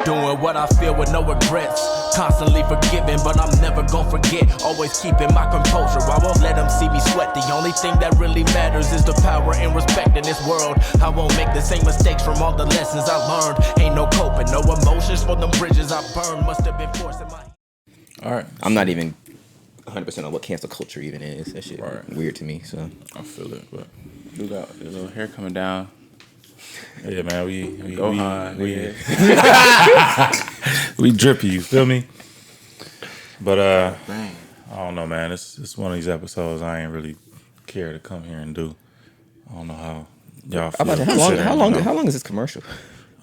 Doing what I feel with no regrets. Constantly forgiving, but I'm never gonna forget. Always keeping my composure, I won't let them see me sweat. The only thing that really matters is the power and respect in this world. I won't make the same mistakes from all the lessons I learned. Ain't no coping, no emotions for them bridges I burned. Must have been forced in my... All right. I'm not even 100% on what cancel culture even is. That shit weird to me. So I feel it, but you got a little hair coming down. Yeah, man, we drippy, you feel me? But I don't know, man. It's one of these episodes I ain't really care to come here and do. I don't know how y'all feel. How long is this commercial?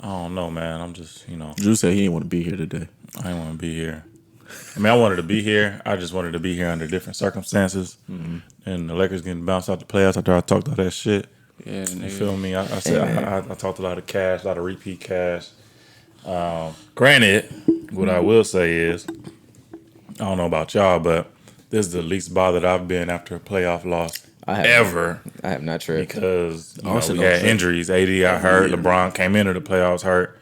I don't know, man. I'm just, Drew said he didn't want to be here today. I didn't want to be here. I mean, I wanted to be here. I just wanted to be here under different circumstances. Mm-hmm. And the Lakers getting bounced out the playoffs after I talked all that shit. Yeah, you feel me? I said I talked a lot of cash, a lot of repeat cash. Granted, what I will say is, I don't know about y'all, but this is the least bothered I've been after a playoff loss ever. I have not tripped. Because we had injuries. AD got hurt. LeBron came into the playoffs hurt.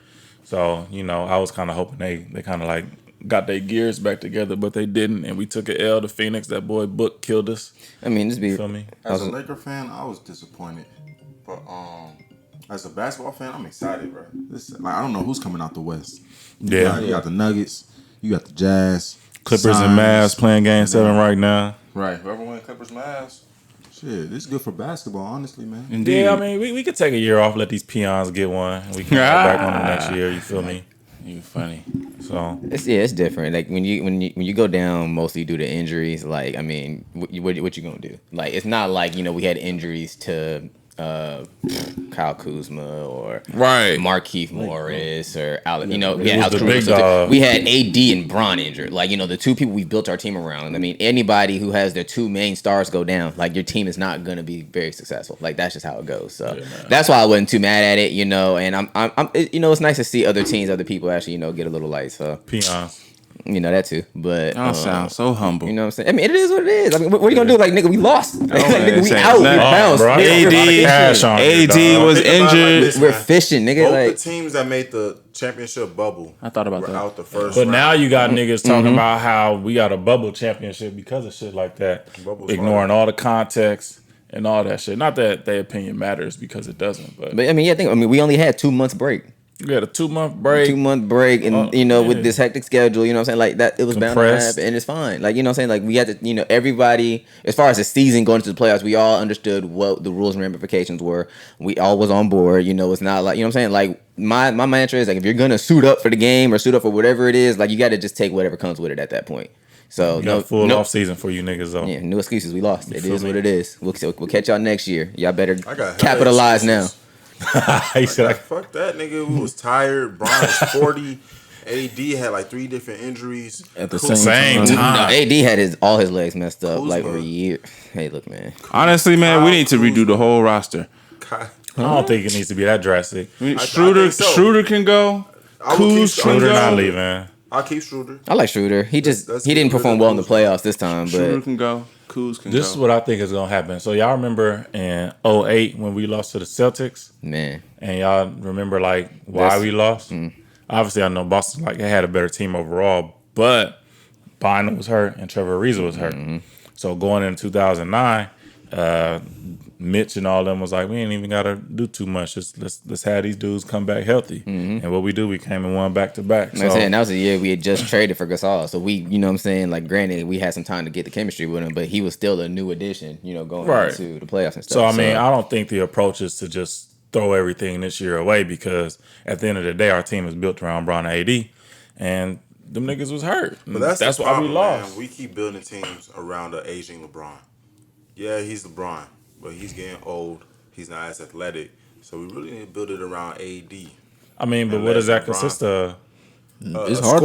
So, I was kind of hoping they kind of like got their gears back together, but they didn't, and we took an L to Phoenix. That boy Book killed us. I mean, just be... Feel me? As a Laker fan, I was disappointed. But as a basketball fan, I'm excited, bro. I don't know who's coming out the West. You got the Nuggets, you got the Jazz, Clippers and Mavs playing Game 7 right now. Right. Whoever wins Clippers, Mavs. Shit, this is good for basketball, honestly, man. Indeed. Yeah, I mean, we could take a year off, let these peons get one. We can go back on them next year. You feel me? You funny. So it's different. Like when you go down mostly due to injuries. Like I mean, what you gonna do? Like it's not like we had injuries to Kyle Kuzma or Markieff Morris or Alex. We had we had AD and Bron injured. Like the two people we built our team around. I mean, anybody who has their two main stars go down, like your team is not gonna be very successful. Like that's just how it goes. So that's why I wasn't too mad at it. And I'm it's nice to see other teams, other people actually get a little light. So peons. That too, but y'all sound so humble. You know what I'm saying? I mean, it is what it is. I mean, what are you gonna do? Like, nigga, we lost. Nigga, we out. We bounced. AD was injured. We're fishing, nigga. Both the teams that made the championship bubble, I thought about that. Out the first but round. now you got niggas talking about how we got a bubble championship because of shit like that, ignoring all the context and all that shit. Not that their opinion matters because it doesn't, but I mean, we only had 2 months break. We had a 2-month break. 2-month break, and with this hectic schedule, you know what I'm saying? Like that, it was bound to happen, and it's fine. Like, you know what I'm saying? Like we had to, everybody, as far as the season going into the playoffs, we all understood what the rules and ramifications were. We all was on board. It's not like, you know what I'm saying? Like my mantra is like, if you're gonna suit up for the game or suit up for whatever it is, like you got to just take whatever comes with it at that point. So we got full off season for you niggas though. Yeah, no excuses. We lost. It is what it is. We'll catch y'all next year. Y'all better capitalize now. He said, fuck that nigga. We was tired. Bron was 40. AD had like 3 different injuries at the same time. No, AD had all his legs messed up like for a year. Hey, look, man. Honestly, man, we need to redo the whole roster. I don't think it needs to be that drastic. Schroeder can go. Schroeder not leaving. I'll keep Schroeder. I like Schroeder. He didn't perform well in the playoffs this time. Schroeder but can go. Kuz can This is what I think is gonna happen. So y'all remember in 2008 when we lost to the Celtics? Man. And y'all remember why we lost? Obviously I know Boston they had a better team overall, but Bynum was hurt and Trevor Ariza was hurt. Mm-hmm. So going into 2009, Mitch and all them was like, we ain't even gotta do too much. Just let's have these dudes come back healthy. Mm-hmm. And what we do, we came and won back to back. So that was the year we had just traded for Gasol. So we, you know what I'm saying, like granted we had some time to get the chemistry with him, but he was still a new addition, going into the playoffs and stuff. So I mean, I don't think the approach is to just throw everything this year away, because at the end of the day, our team is built around Bron and AD, and them niggas was hurt. But that's why we lost. Man. We keep building teams around the aging LeBron. Yeah, he's LeBron, but he's getting old. He's not as athletic. So we really need to build it around AD. I mean, but what does that consist of? It's hard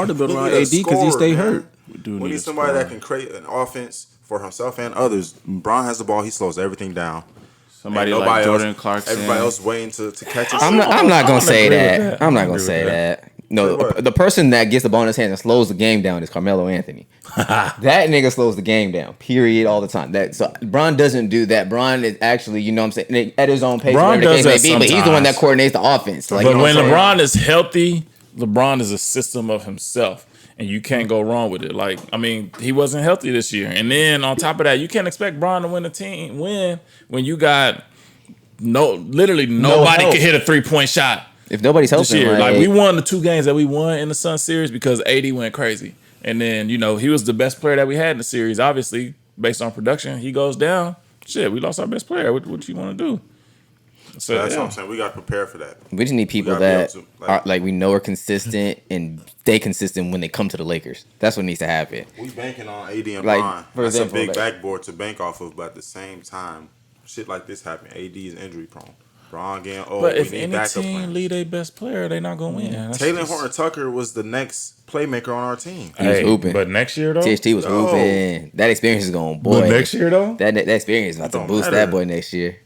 to build around AD because he stay hurt. We need somebody that can create an offense for himself and others. Bron has the ball. He slows everything down. Somebody like Jordan Clarkson. Everybody else waiting to catch it. I'm not going to say that. I'm not going to say that. No, the person that gets the ball in his hands and slows the game down is Carmelo Anthony. That nigga slows the game down, period, all the time. So Bron doesn't do that. Bron is actually, you know what I'm saying, at his own pace, Bron whatever the does case may that be, but he's the one that coordinates the offense. Like, but when LeBron is healthy, LeBron is a system of himself, and you can't go wrong with it. Like, I mean, he wasn't healthy this year, and then on top of that, you can't expect Bron to win when you got literally nobody help. could hit a 3-point shot If nobody's this helping, year. Like we won the 2 games that we won in the Sun series because AD went crazy, and then he was the best player that we had in the series. Obviously, based on production, he goes down. Shit, we lost our best player. What you want to do? So That's what I'm saying. We got to prepare for that. we just need people that are like we know are consistent and stay consistent when they come to the Lakers. That's what needs to happen. We banking on AD and Like, Bron. for That's example, a big like- backboard to bank off of, but at the same time, shit like this happen. AD is injury prone. Bron getting old. But we if need any backup team plans. lead their best player, they not gonna win. That's Taylor just- Horton Tucker was the next playmaker on our team. He was hooping. But next year though, THT was No. hooping. That experience is going, boy. but next year though, that experience is about to Don't boost matter. that boy next year.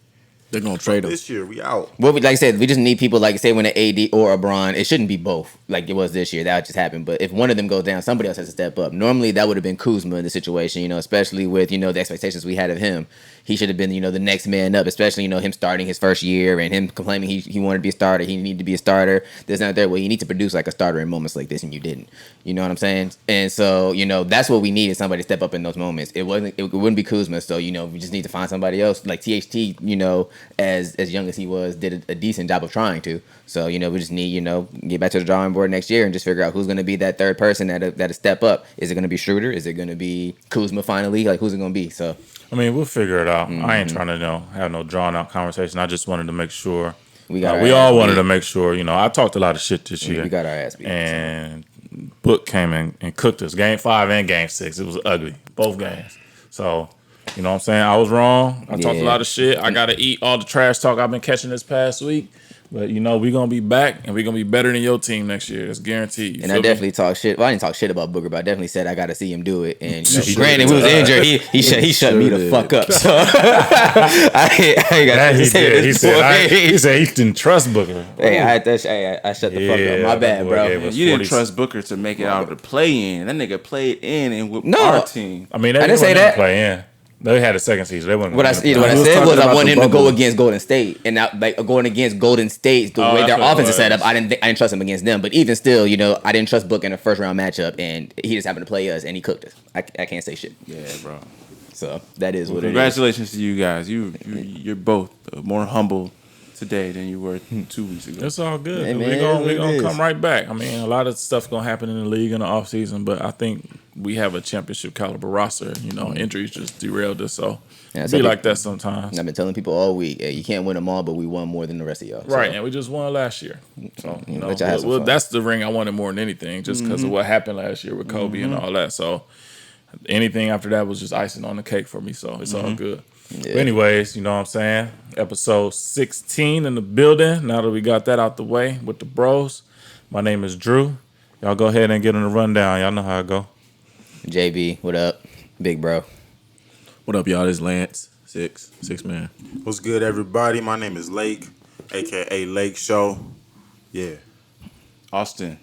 They're gonna trade him. This year, we out. Well, like I said, we just need people like say when an AD or a Bron. It shouldn't be both like it was this year. That just happened. But if one of them goes down, somebody else has to step up. Normally, that would have been Kuzma in the situation, especially with the expectations we had of him. He should have been the next man up, especially him starting his first year and him complaining he wanted to be a starter. He needed to be a starter. There's not there. Well, you need to produce like a starter in moments like this, and you didn't. You know what I'm saying? And so that's what we need is somebody to step up in those moments. It wouldn't be Kuzma. So we just need to find somebody else like THT. As young as he was, did a decent job of trying to. So we just need get back to the drawing board next year and just figure out who's going to be that third person that'll step up. Is it going to be Schroeder? Is it going to be Kuzma finally? Like who's it going to be? So I mean, we'll figure it out. I ain't trying to have no drawn out conversation. I just wanted to make sure we got we all wanted to make sure. I talked a lot of shit this year. We got our ass beat. And Book came in and cooked us. Game 5 and Game 6. It was ugly. Both games. So, you know what I'm saying? I was wrong. I talked a lot of shit. I got to eat all the trash talk I've been catching this past week. But, we're going to be back, and we're going to be better than your team next year. It's guaranteed. And I definitely talked shit. Well, I didn't talk shit about Booker, but I definitely said I got to see him do it. And granted, he was injured. He shut me the fuck up. So I got to say he said he didn't trust Booker. Hey, I shut the fuck up. My bad, bro. You didn't trust Booker to make it out of the play-in. That nigga played in and with No. our team. I mean, I didn't say that. Play in. They had a second season. They wasn't What I gonna said talking was I about wanted him the to go bubble. against Golden State, and now like going against Golden State, the way that's their what it offense is set was. up, I didn't trust him against them. But even still, I didn't trust Book in a first round matchup, and he just happened to play us, and he cooked us. I can't say shit. Yeah, bro. So that is what it is. Congratulations to you guys. You're both more humble today than you were 2 weeks ago. It's all good. Hey, man, We're it gonna is. come right back. I mean, a lot of stuff gonna happen in the league in the offseason, but I think we have a championship caliber roster. Injuries just derailed us, so Yeah, it so be pe- like that sometimes. And I've been telling people all week, hey, you can't win them all, but we won more than the rest of y'all. So, Right, and we just won last year, so let y'all have some fun. that's the ring I wanted more than anything, just because of what happened last year with Kobe and all that. So anything after that was just icing on the cake for me. So it's all good. Yeah. But anyways, you know what I'm saying? Episode 16 in the building. Now that we got that out the way with the bros, my name is Drew. Y'all go ahead and get on the rundown. Y'all know how it go. JB, what up, big bro? What up, y'all? This is Lance, six man. What's good, everybody? My name is Lake, a.k.a. Lake Show. Yeah. Austin.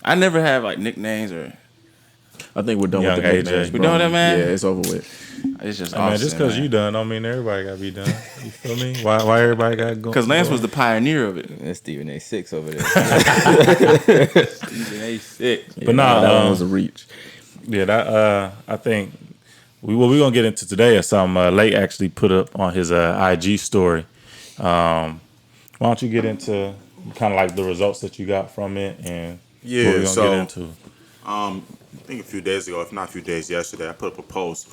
I never have like nicknames or I think we're done Young with the AJ. nicknames, We bro. done with that, man? Yeah, it's over with. it's just Hey, man, Austin. just because you done don't mean everybody got to be done. You feel me? Why everybody got to go? Because Lance was the pioneer of it. That's Stephen A6 over there. Stephen A. But nah, that one was a reach. yeah, that I think what we're gonna get into today is something Lake actually put up on his IG story. Why don't you get into kind of like the results that you got from it and Yeah, what we're gonna so- get into? I think a few days ago, if not a few days yesterday, I put up a post.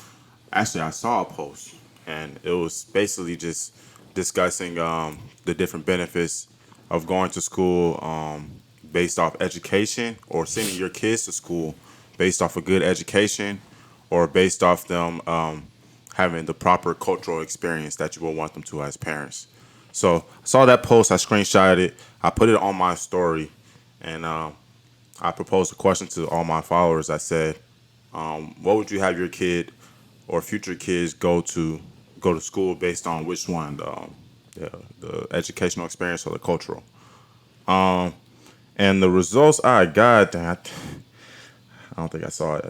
Actually, I saw a post, and it was basically just discussing the different benefits of going to school based off education, or sending your kids to school based off a good education, or based off them having the proper cultural experience that you will want them to as parents. So I saw that post, I screenshotted it, I put it on my story, and I proposed a question to all my followers. I said, what would you have your kid or future kids go to school based on which one, the educational experience or the cultural? And the results I got, I don't think I saw it.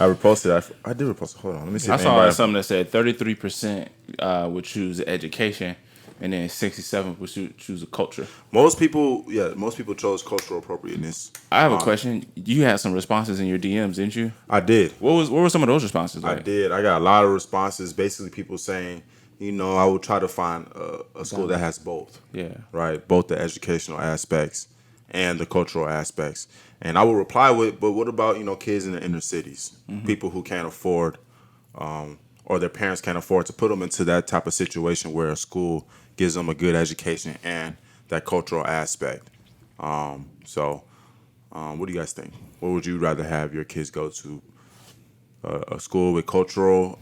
I reposted. I did repost it. Hold on, let me see. I if saw anybody- something that said 33% would choose education and then 67 would choose a culture. Most people chose cultural appropriateness. I have a question. You had some responses in your DMs, didn't you? I did. What were some of those responses like? I did. I got a lot of responses. Basically, people saying, I will try to find a school that has both. Yeah. Right. Both the educational aspects and the cultural aspects. And I will reply with, but what about kids in the inner cities, people who can't afford, or their parents can't afford to put them into that type of situation where a school gives them a good education and that cultural aspect. So, what do you guys think? What would you rather have your kids go to? A school with cultural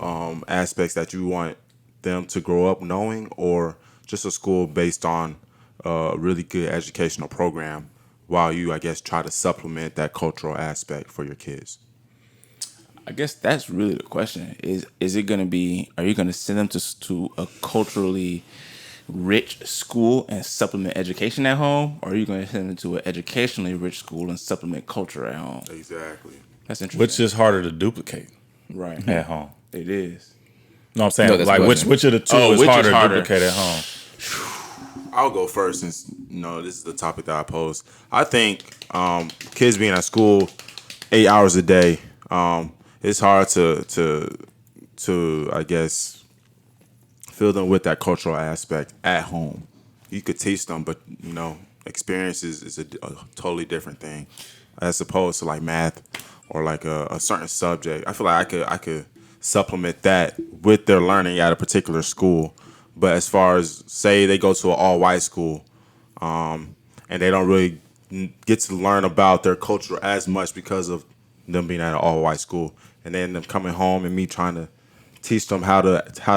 aspects that you want them to grow up knowing, or just a school based on a really good educational program while you, I guess, try to supplement that cultural aspect for your kids? I guess that's really the question. Is it going to be, are you going to send them to a culturally rich school and supplement education at home, or are you going to send them to an educationally rich school and supplement culture at home? Exactly. That's interesting. Which is harder to duplicate right at home? It is. No, I'm saying No, that's like the which question. of the two is Which is harder to harder? duplicate at home? I'll go first since this is the topic that I posed. I think kids being at school 8 hours a day, it's hard to I guess fill them with that cultural aspect at home. You could teach them, but experience is a totally different thing as opposed to like math or like a certain subject. I feel like I could supplement that with their learning at a particular school. But as far as, say they go to an all-white school, and they don't really get to learn about their culture as much because of them being at an all-white school, and then them coming home and me trying to teach them how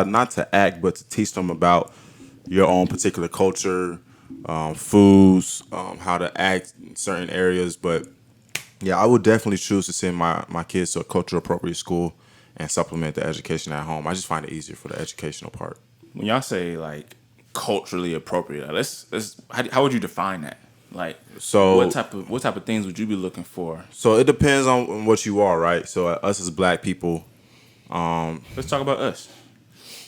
not to act, but to teach them about your own particular culture, foods, how to act in certain areas. But yeah, I would definitely choose to send my kids to a cultural appropriate school and supplement the education at home. I just find it easier for the educational part. When y'all say like culturally appropriate, how would you define that? Like, So- what type of things would you be looking for? So it depends on what you are, right? So us as Black people, Let's talk about us.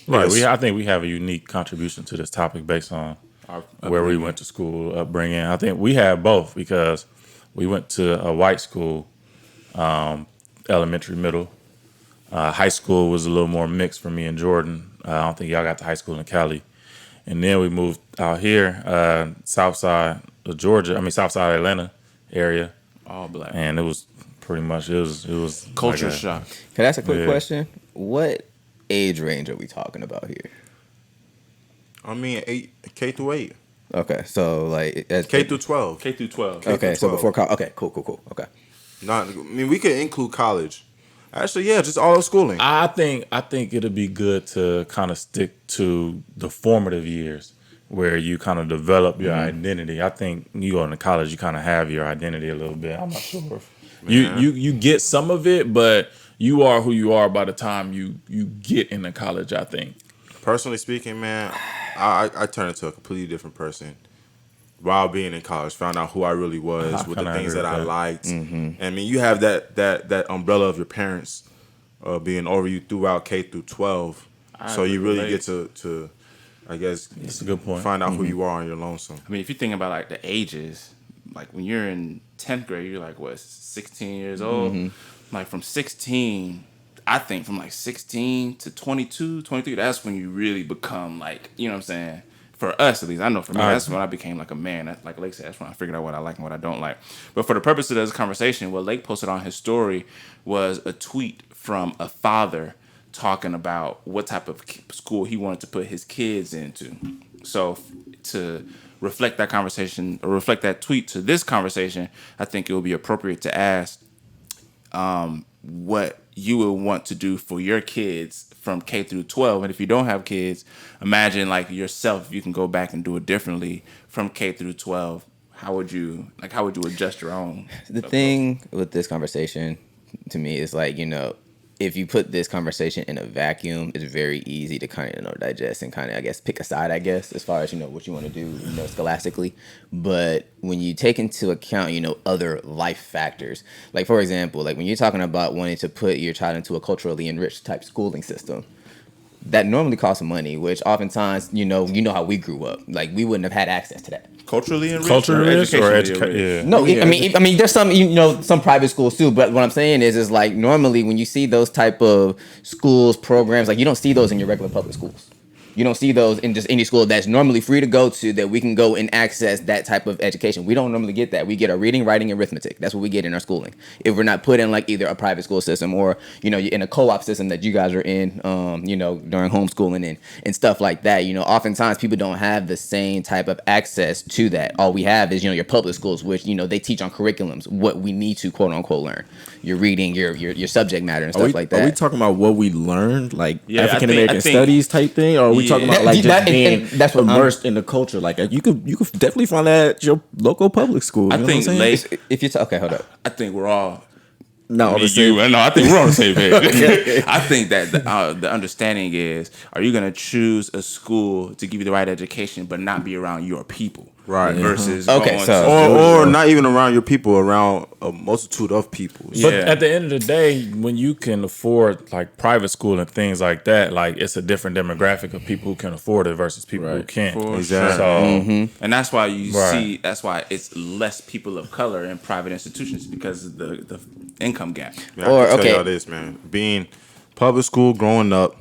Yeah, Right. I think we have a unique contribution to this topic based on Our where we went to school, upbringing. I think we have both because we went to a white school, elementary, middle. High school was a little more mixed for me and Jordan. I don't think y'all got to high school in Cali. And then we moved out here, south side of Georgia, south side of Atlanta area. all black. And it was pretty much, it was Culture like a- shock. Can I ask a quick Yeah. question? What age range are we talking about here? I mean, K through 8, Okay, so like K through 12. K through 12. Okay, so 12. before college. Okay, cool. Okay. We could include college. Actually, yeah, just all of schooling. I think it'll be good to kind of stick to the formative years where you kind of develop your identity. I think you go into college, you kind of have your identity a little bit. I'm not sure if you get some of it, but you are who you are by the time you get into college, I think. Personally speaking, man, I turned into a completely different person while being in college. Found out who I really was I with the kinda things agree that I with that. liked. I mean, you have that umbrella of your parents being over you throughout K through 12, so you really relate. get to I guess That's a good point. find out who you are on your lonesome. I mean, if you think about like the ages, like when you're in 10th grade, you're like, what, 16 years old? Like from 16, I think from like 16 to 22, 23, that's when you really become like, you know what I'm saying? For us, at least, I know for me, that's when I became like a man. Like Lake said, that's when I figured out what I like and what I don't like. But for the purpose of this conversation, what Lake posted on his story was a tweet from a father talking about what type of school he wanted to put his kids into. So to reflect that conversation or reflect that tweet to this conversation, I think it would be appropriate to ask what you would want to do for your kids from K through 12. And if you don't have kids, imagine like yourself, if you can go back and do it differently from K through 12. How would you adjust your own? The thing with this conversation to me is like, if you put this conversation in a vacuum, it's very easy to kind of digest and kind of, I guess, pick a side, I guess, as far as, what you want to do, scholastically. But when you take into account, other life factors, like, for example, like when you're talking about wanting to put your child into a culturally enriched type schooling system, that normally costs money, which oftentimes, how we grew up. Like, we wouldn't have had access to that. Culturally enriched Culturally enriched or educationally education? enriched? Yeah. No, I mean, there's some private schools too. But what I'm saying is like normally when you see those type of schools programs, like you don't see those in your regular public schools. You don't see those in just any school that's normally free to go to that we can go and access that type of education. We don't normally get that. We get our reading, writing, and arithmetic. That's what we get in our schooling. If we're not put in like either a private school system or, you're in a co-op system that you guys are in, during homeschooling and stuff like that, oftentimes people don't have the same type of access to that. All we have is, your public schools, which, they teach on curriculums, what we need to quote unquote learn. Your reading, your subject matter and stuff like that. Are we talking about what we learned, like Yeah, African American I think studies type thing, or are we talking about like That- just being that's what immersed in the culture? Like you could definitely find that at your local public school. I You know think what I'm saying? If you okay, hold up. I think we're all. No, Me, I'm saying- you, no, I think we're on the same page. I think that the understanding is: are you going to choose a school to give you the right education, but not be around your people, Right. Versus Okay, going so- to or not even around your people, around a multitude of people. Yeah. But at the end of the day, when you can afford like private school and things like that, like it's a different demographic of people who can afford it versus people who can't. For Exactly. So And that's why you Right. see. That's why it's less people of color in private institutions because of the income gap. Man, I Or, can tell okay. y'all this, man. Being public school growing up,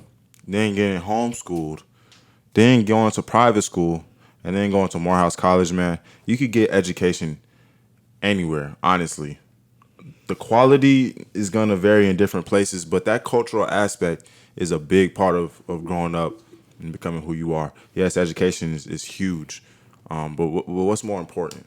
then getting homeschooled, then going to private school, and then going to Morehouse College, man. You could get education anywhere, honestly. The quality is going to vary in different places, but that cultural aspect is a big part of growing up and becoming who you are. Yes, education is huge, but what's more important?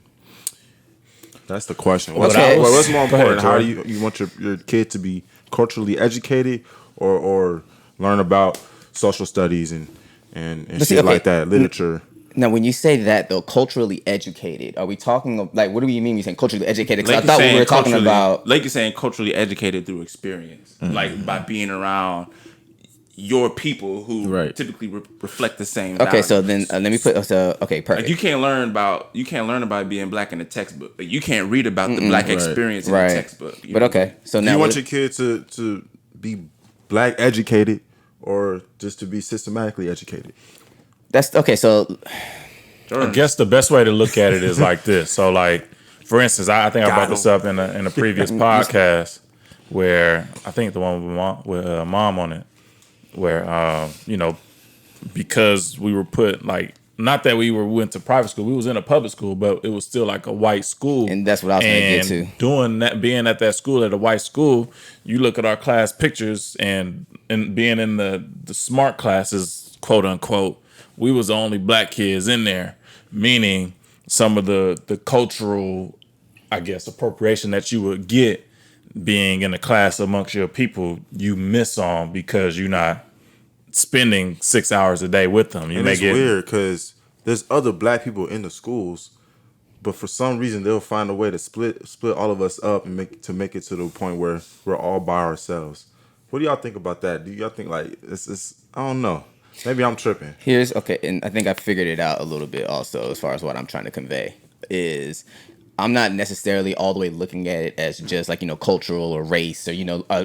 That's the question. What's, Okay. what's more Go ahead, important? How do Jordan. you want your kid to be culturally educated or learn about social studies and But see, shit okay. like that, literature? Now, when you say that though, culturally educated, are we talking like what do you mean? You saying culturally educated? Because I Like thought you're we were saying talking culturally- about. like you're saying, culturally educated through experience, like by being around your people who Right. typically reflect the same. Okay, so values. then let me put. So okay, perfect. Like you can't learn about being black in the textbook. Like you can't read about the black experience in right. the textbook. But know? okay, so Do now you want what- your kid to be black educated or just to be systematically educated? that's okay. So I guess the best way to look at it is like this. So, like, for instance, I think I brought this up in a previous podcast where I think the one with mom on it, where because we were put like not that we went to private school, we was in a public school, but it was still like a white school, And that's what I was gonna get And to. Doing that, being at that school at a white school, you look at our class pictures and being in the smart classes, quote unquote. We was the only black kids in there, meaning some of the cultural, I guess, appropriation that you would get being in a class amongst your people, you miss on because you're not spending 6 hours a day with them. You And may it's get weird because there's other black people in the schools, but for some reason they'll find a way to split all of us up and make it to the point where we're all by ourselves. What do y'all think about that? Do y'all think like it's I don't know. Maybe I'm tripping. here's okay, and I think I figured it out a little bit also as far as what I'm trying to convey is I'm not necessarily all the way looking at it as just like, cultural or race or,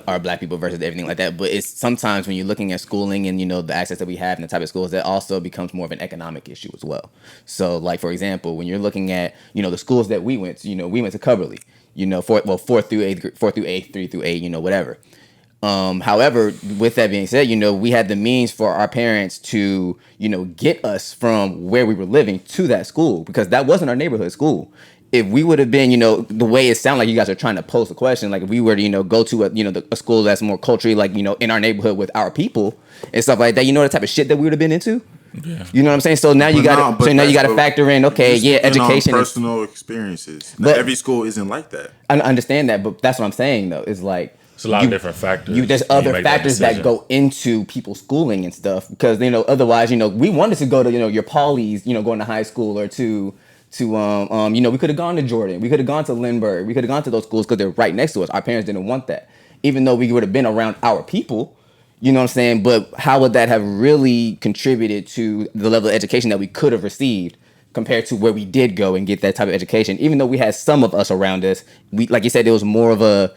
our black people versus everything like that. But it's sometimes when you're looking at schooling and, the access that we have and the type of schools, that also becomes more of an economic issue as well. So like, for example, when you're looking at, the schools that we went to, we went to Coverly, 4 through 8, 3 through 8, whatever. However, with that being said, we had the means for our parents to, get us from where we were living to that school because that wasn't our neighborhood school. If we would have been, the way it sounded like you guys are trying to pose the question, like if we were to, go to a school that's more culturally like, in our neighborhood with our people and stuff like that, the type of shit that we would have been into. Yeah. You know what I'm saying? So now you got to factor in, okay, Just yeah, depending on education. personal experiences. But- Every school isn't like that. I understand that, but that's what I'm saying though. Is like it's a lot of different factors. there's when you other make factors that decision. go into people's schooling and stuff because otherwise we wanted to go to your Paulies going to high school or to we could have gone to Jordan, we could have gone to Lindbergh, we could have gone to those schools because they're right next to us. Our parents didn't want that, even though we would have been around our people. You know what I'm saying? But how would that have really contributed to the level of education that we could have received compared to where we did go and get that type of education. Even though we had some of us around us, we, like you said, it was more of a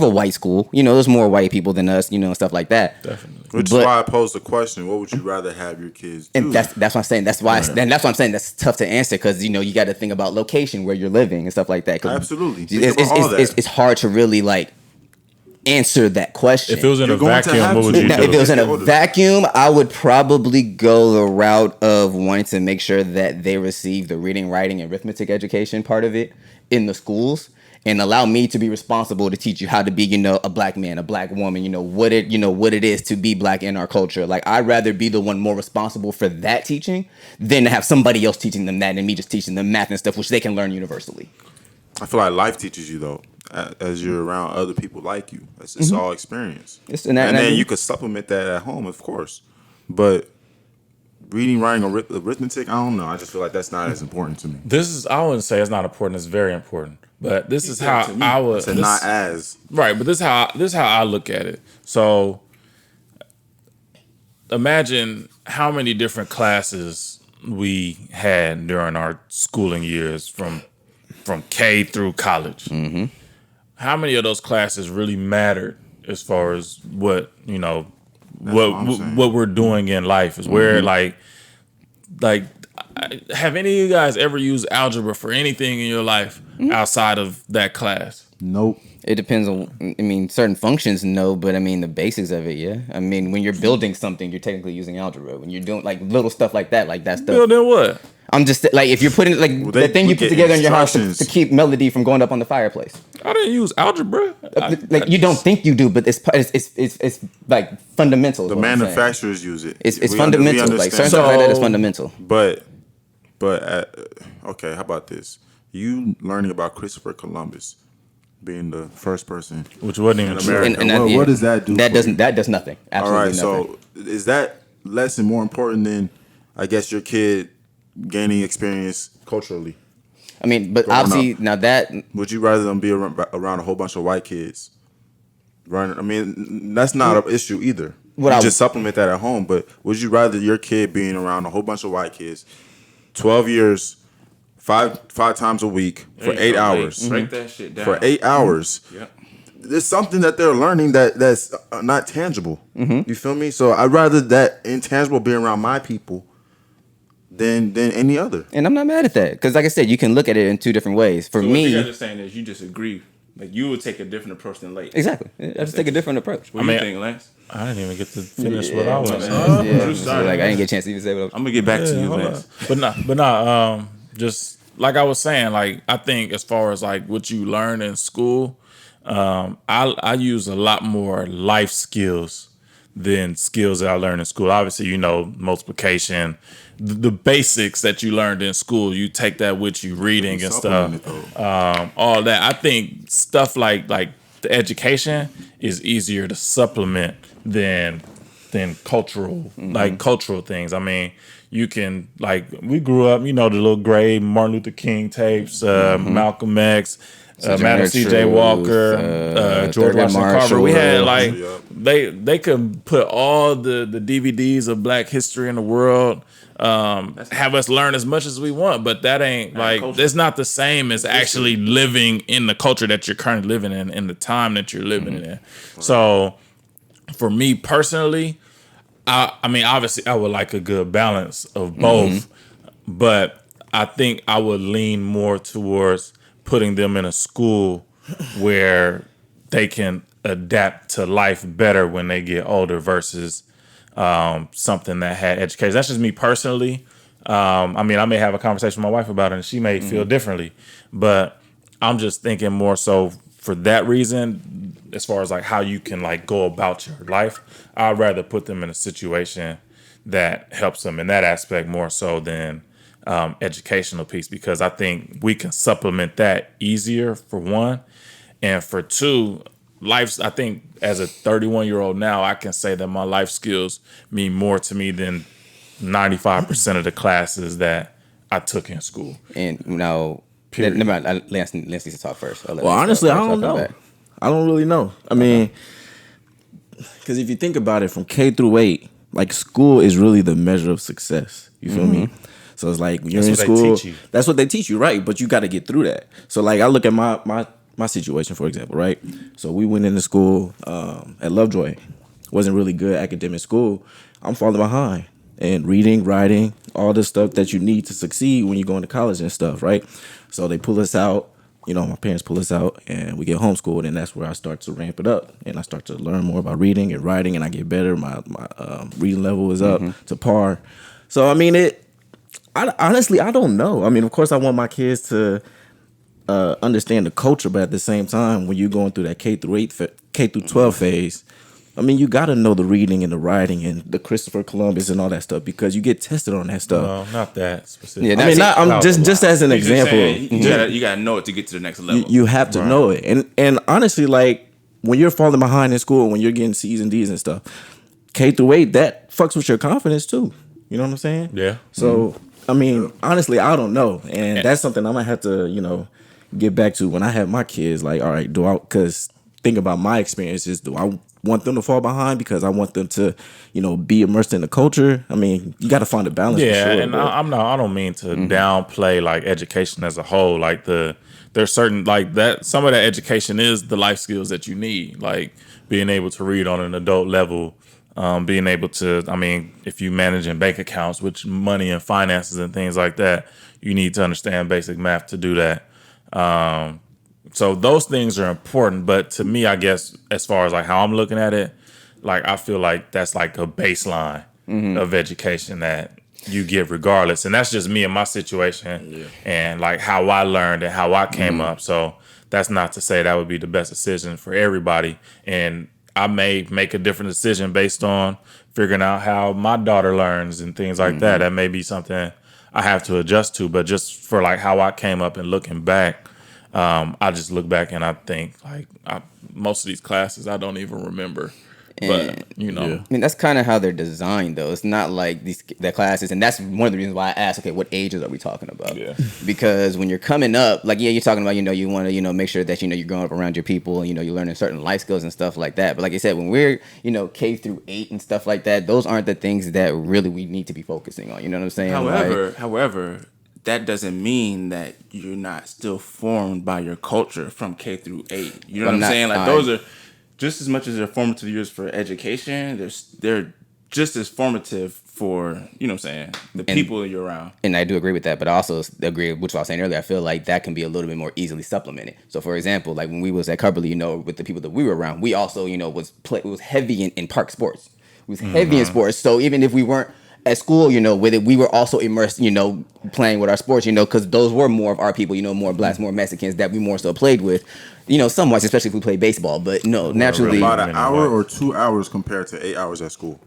white school. There's more white people than us, and stuff like that. Definitely. Which is why I posed the question: what would you rather have your kids do? And that's what I'm saying. That's why. That's what I'm saying. That's tough to answer because you got to think about location where you're living and stuff like that. Absolutely, it's hard to really like answer that question. If it was in a vacuum, what would you do? If it was in a vacuum, I would probably go the route of wanting to make sure that they receive the reading, writing, and arithmetic education part of it in the schools, and allow me to be responsible to teach you how to be, a black man, a black woman, what it is to be black in our culture. Like, I'd rather be the one more responsible for that teaching than to have somebody else teaching them that and me just teaching them math and stuff, which they can learn universally. I feel like life teaches you though, as you're around other people like you. It's all experience. And then you could supplement that at home, of course. But reading, writing, arithmetic, I don't know. I just feel like that's not as important to me. I wouldn't say it's not important. It's very important. But this is how I would. Not as right. But this is how I look at it. So imagine how many different classes we had during our schooling years from K through college. Mm-hmm. How many of those classes really mattered as far as what what we're doing in life is where like have any of you guys ever used algebra for anything in your life outside of that class? Nope. It depends on, certain functions, no, but the basics of it, yeah. When you're building something, you're technically using algebra. When you're doing like little stuff like that stuff. Building what? I'm just like, if you're putting the thing you put together in your house to keep melody from going up on the fireplace. I didn't use algebra. You don't think you do, but it's like fundamental. The manufacturers use it. It's fundamental. Like certain stuff like that is fundamental. But okay, how about this? You learning about Christopher Columbus being the first person, which wasn't even true. And what does that do? That does nothing. Absolutely nothing. All right, so is that lesson more important than, I guess, your kid gaining experience culturally? But obviously now that, would you rather them be around a whole bunch of white kids? That's not an issue either. Just supplement that at home. But would you rather your kid being around a whole bunch of white kids, 12 years, five times a week for 8 hours? Break that shit down. For 8 hours. Yep. There's something that they're learning that's not tangible. Mm-hmm. You feel me? So I'd rather that intangible be around my people than any other. And I'm not mad at that because, like I said, you can look at it in two different ways. For me, what you guys are saying is you disagree. Like, you would take a different approach than Lake. Exactly. I just take a different approach. What do you think, Lance? I didn't even get to finish what I was saying. So, like, I didn't get a chance to even say what I was. I'm gonna get back to you, Lance. But not. Just like I was saying, like, I think as far as like what you learn in school, I use a lot more life skills than skills that I learned in school. Obviously, multiplication, the basics that you learned in school, you take that with you, reading and stuff, all that. I think stuff like the education is easier to supplement than cultural, like cultural things. You can, like, we grew up, the little gray Martin Luther King tapes, Malcolm X, Madam C.J. Walker, George Washington Carver. We had they could put all the DVDs of Black history in the world, have us learn as much as we want, but that ain't like it's not the same as actually living in the culture that you're currently living in the time that you're living in. So for me personally, obviously I would like a good balance of both, but I think I would lean more towards putting them in a school where they can adapt to life better when they get older versus something that had education. That's just me personally. I may have a conversation with my wife about it and she may feel differently, but I'm just thinking more so for that reason, as far as like how you can like go about your life. I'd rather put them in a situation that helps them in that aspect more so than educational piece, because I think we can supplement that easier for one, and for two, I think as a 31-year-old now, I can say that my life skills mean more to me than 95% of the classes that I took in school. And now, never mind, Lance needs to talk first. Well, honestly, I don't know. I don't really know. Because if you think about it, from K through 8, like, school is really the measure of success. You feel me? So it's like when you're That's in what they school, teach you. that's what they teach you, right? But you got to get through that. So like I look at my situation, for example, right? So we went into school at Lovejoy. Wasn't really good academic school. I'm falling behind in reading, writing, all the stuff that you need to succeed when you go into college and stuff, right? So they pull us out. You know, my parents pull us out and we get homeschooled, and that's where I start to ramp it up and I start to learn more about reading and writing, and I get better. My reading level is up to par. So I mean, honestly, I don't know. I mean, of course, I want my kids to understand the culture, but at the same time, when you're going through that K through 12 phase, I mean, you got to know the reading and the writing and the Christopher Columbus and all that stuff because you get tested on that stuff. Well, not that specific. Yeah, I mean, I'm just as an You're just example. saying, you gotta know it to get to the next level. You have to know it, and honestly, like when you're falling behind in school, when you're getting C's and D's and stuff, K through 8, that fucks with your confidence too. You know what I'm saying? Yeah. So I mean, honestly, I don't know, and that's something I'm gonna have to, get back to when I have my kids. Like, all right, because think about my experiences. Do I want them to fall behind because I want them to, be immersed in the culture? I mean, you got to find a balance. Yeah, for sure, and but I don't mean to downplay like education as a whole. Like there's certain like that. Some of that education is the life skills that you need, like being able to read on an adult level, being able to. I mean, if you managing bank accounts, which money and finances and things like that, you need to understand basic math to do that. So those things are important, but to me, I guess as far as like how I'm looking at it, like I feel like that's like a baseline of education that you give regardless, and that's just me and my situation and like how I learned and how I came up. So that's not to say that would be the best decision for everybody, and I may make a different decision based on figuring out how my daughter learns and things like that. That may be something I have to adjust to, but just for like how I came up and looking back. I just look back and I think like most of these classes I don't even remember, but I mean, that's kind of how they're designed, though. It's not like the classes, and that's one of the reasons why I asked, okay, what ages are we talking about? Yeah. Because when you're coming up, like, you're talking about, you want to, make sure that, you're growing up around your people, and, you're learning certain life skills and stuff like that. But like I said, when we're, K through 8 and stuff like that, those aren't the things that really we need to be focusing on. You know what I'm saying? However, that doesn't mean that you're not still formed by your culture from K through 8. You know what I'm saying? Like those are just as much as they're formative years for education. They're just as formative for, the people you're around. And I do agree with that, but I also agree with what I was saying earlier. I feel like that can be a little bit more easily supplemented. So, for example, like when we was at Cumberly, with the people that we were around, we also, was heavy in park sports. We was heavy in sports. So even if we weren't at school, with it, we were also immersed, playing with our sports, because those were more of our people, more blacks, more Mexicans that we more so played with, some whites, especially if we played baseball. But no, naturally, about an hour or 2 hours compared to 8 hours at school.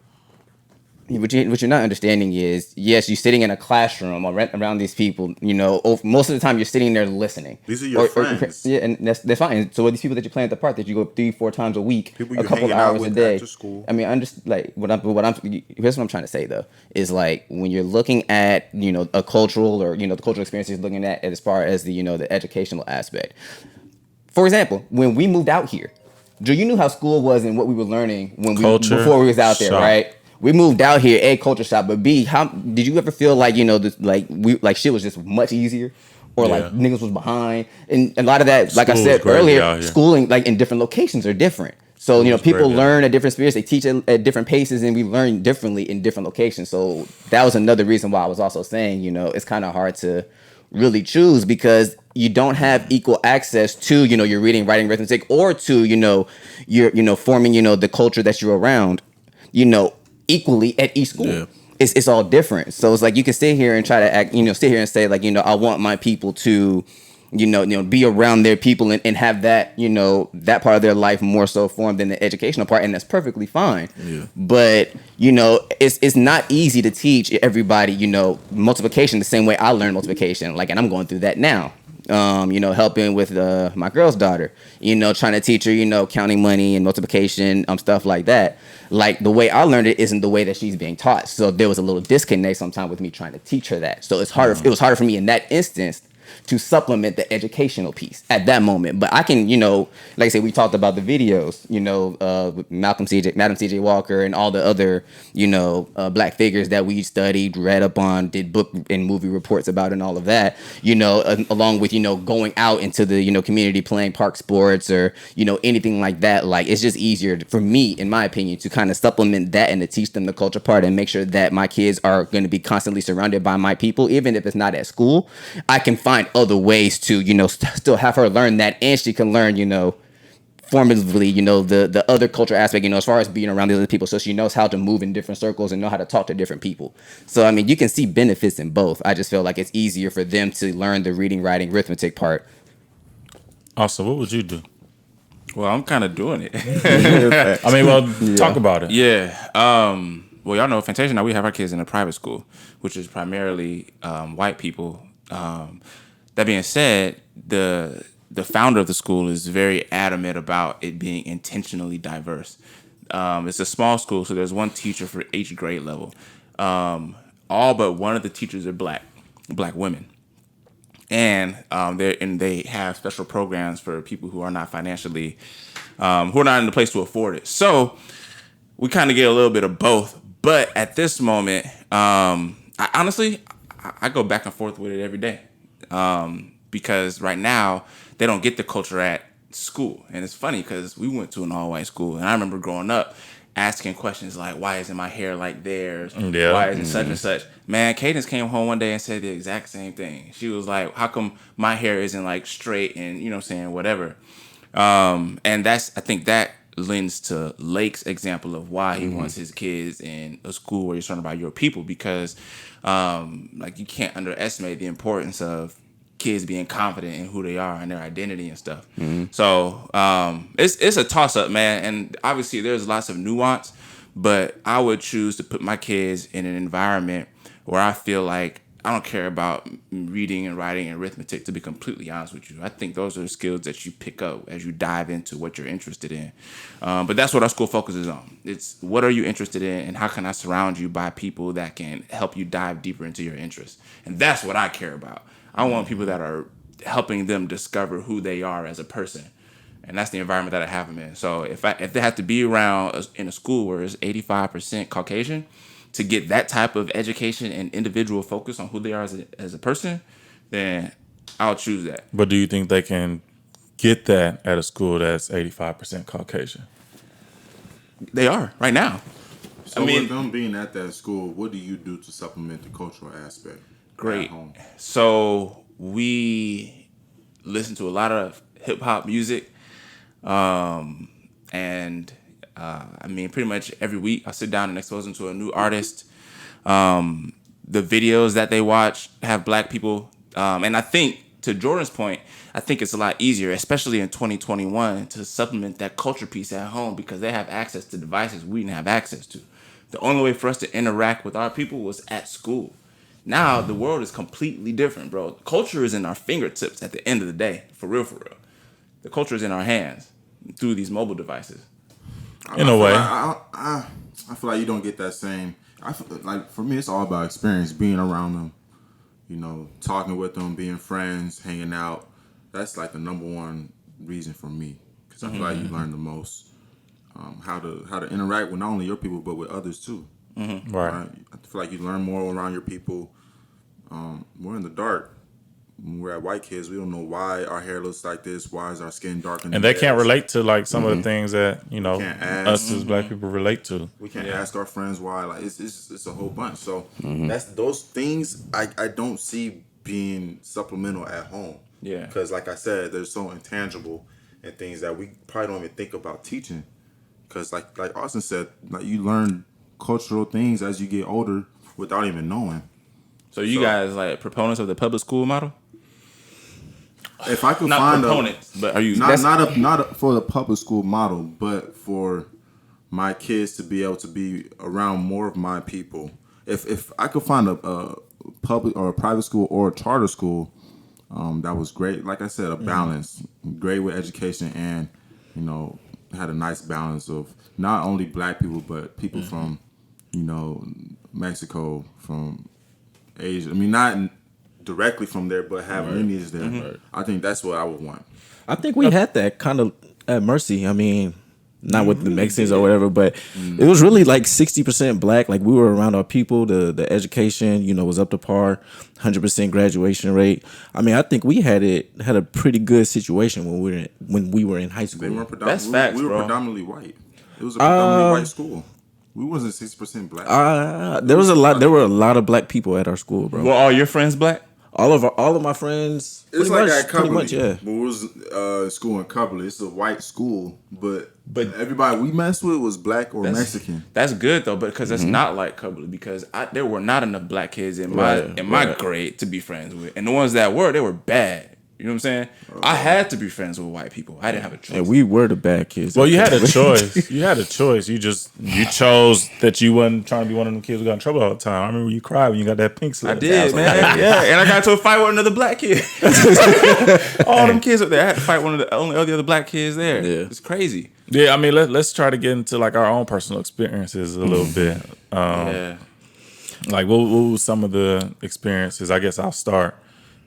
What you're not understanding is, yes, you're sitting in a classroom around these people. Most of the time you're sitting there listening. These are your friends. Yeah, and that's fine. So these people that you're playing at the park that you go 3-4 times a week, people a couple of hours a day. After school. I mean, I'm just like here's what I'm trying to say though is like when you're looking at a cultural or the cultural experience you're looking at as far as the the educational aspect. For example, when we moved out here, Drew, you knew how school was and what we were learning before we was out there, right? We moved out here, A, culture shock, but B, how did you ever feel like shit was just much easier, or like niggas was behind, and a lot of that, like I said earlier, schooling like in different locations are different. So people learn at different speeds, they teach at different paces, and we learn differently in different locations. So that was another reason why I was also saying it's kind of hard to really choose because you don't have equal access to your reading, writing, arithmetic, or to your forming the culture that you're around, equally at each school. Yeah. It's all different. So it's like you can sit here and try to act, sit here and say like, I want my people to, be around their people and have that, that part of their life more so formed than the educational part, and that's perfectly fine. Yeah. But, it's not easy to teach everybody, multiplication the same way I learned multiplication. Like, and I'm going through that now. Helping with my girl's daughter, trying to teach her, counting money and multiplication, stuff like that. Like the way I learned it isn't the way that she's being taught. So there was a little disconnect sometimes with me trying to teach her that. So it's harder. It was harder for me in that instance to supplement the educational piece at that moment. But I can, like I said, we talked about the videos, with Madam C.J. Walker and all the other, black figures that we studied, read up on, did book and movie reports about, and all of that, along with, going out into the, community, playing park sports or, anything like that. Like, it's just easier for me, in my opinion, to kind of supplement that and to teach them the culture part and make sure that my kids are going to be constantly surrounded by my people, even if it's not at school. I can find other ways to, still have her learn that, and she can learn, formatively, the other culture aspect, as far as being around the other people, so she knows how to move in different circles and know how to talk to different people. So, I mean, you can see benefits in both. I just feel like it's easier for them to learn the reading, writing, arithmetic part. Also, what would you do? Well, I'm kind of doing it. I mean, talk about it. Yeah. Well, y'all know Fantasia, now we have our kids in a private school, which is primarily white people. That being said, the founder of the school is very adamant about it being intentionally diverse. It's a small school, so there's one teacher for each grade level. All but one of the teachers are black women. And they have special programs for people who are not financially, who are not in the place to afford it. So we kind of get a little bit of both. But at this moment, I go back and forth with it every day. Because right now they don't get the culture at school. And it's funny because we went to an all-white school. And I remember growing up asking questions like, why isn't my hair like theirs? Yeah. Why isn't such and such? Man, Cadence came home one day and said the exact same thing. She was like, how come my hair isn't like straight and, whatever. And I think that lends to Lake's example of why he wants his kids in a school where you're surrounded by your people, because you can't underestimate the importance of kids being confident in who they are and their identity and stuff. So it's a toss-up, man. And obviously there's lots of nuance, but I would choose to put my kids in an environment where I feel like I don't care about reading and writing and arithmetic, to be completely honest with you. I think those are the skills that you pick up as you dive into what you're interested in. But that's what our school focuses on. It's what are you interested in, and how can I surround you by people that can help you dive deeper into your interests? And that's what I care about. I want people that are helping them discover who they are as a person. And that's the environment that I have them in. So if they have to be around in a school where it's 85% Caucasian, to get that type of education and individual focus on who they are as a person, then I'll choose that. But do you think they can get that at a school that's 85% Caucasian? They are right now. So with them being at that school, what do you do to supplement the cultural aspect? Great. So we listen to a lot of hip hop music, pretty much every week I sit down and expose them to a new artist. The videos that they watch have black people, and I think, to Jordan's point, I think it's a lot easier, especially in 2021, to supplement that culture piece at home, because they have access to devices we didn't have access to. The only way for us to interact with our people was at school. Now the world is completely different, bro. Culture is in our fingertips at the end of the day, for real, for real. The culture is in our hands through these mobile devices. In a way. I feel like you don't get that same. I feel like, for me, it's all about experience, being around them, talking with them, being friends, hanging out. That's like the number one reason for me, because I feel like you learn the most how to interact with not only your people but with others too. Right. I feel like you learn more around your people. We're in the dark. When we're at white kids, we don't know why our hair looks like this. Why is our skin darker? And they can't relate to like some of the things that us as black people relate to. We can't ask our friends why. Like it's a whole bunch. So that's those things I don't see being supplemental at home. Yeah. Because like I said, they're so intangible and things that we probably don't even think about teaching. Because like Austin said, like you learn cultural things as you get older without even knowing. So you guys like proponents of the public school model? If I could Not find proponents, but are you not for the public school model, but for my kids to be able to be around more of my people. If I could find a public or a private school or a charter school, that was great. Like I said, a balance, great with education, and had a nice balance of not only black people but people from Mexico, from Asia. I mean, not directly from there, but have lineage there. I think that's what I would want. I think we had that kind of at Mercy. I mean, not with the Mexicans or whatever, but it was really like 60% black. Like we were around our people. The education, you know, was up to par. 100% graduation rate. I mean, I think we had a pretty good situation when we were in high They school. weren't That's predominantly. facts, we were bro. predominantly white. It was a predominantly white school. We wasn't 60% black. There were a lot of black people at our school, bro. Were all your friends black? All of my friends. It's pretty like much, at Cumberland. pretty much, yeah. When we was school in Cumberland, it's a white school, but everybody we messed with was black or Mexican. That's good though, because it's not like Cumberland. Because there were not enough black kids in my grade to be friends with, and the ones that were, they were bad. You know what I'm saying? I had to be friends with white people. I didn't have a choice. And we were the bad kids. Well, you had a choice. You had a choice. You chose that you wasn't trying to be one of them kids who got in trouble all the time. I remember you cried when you got that pink slip. I did, man. Yeah, and I got into a fight with another black kid. All them kids up there. I had to fight one of the only other black kids there. Yeah. It's crazy. Yeah, I mean, let's try to get into like our own personal experiences a little bit. Yeah. Like, what was some of the experiences? I guess I'll start.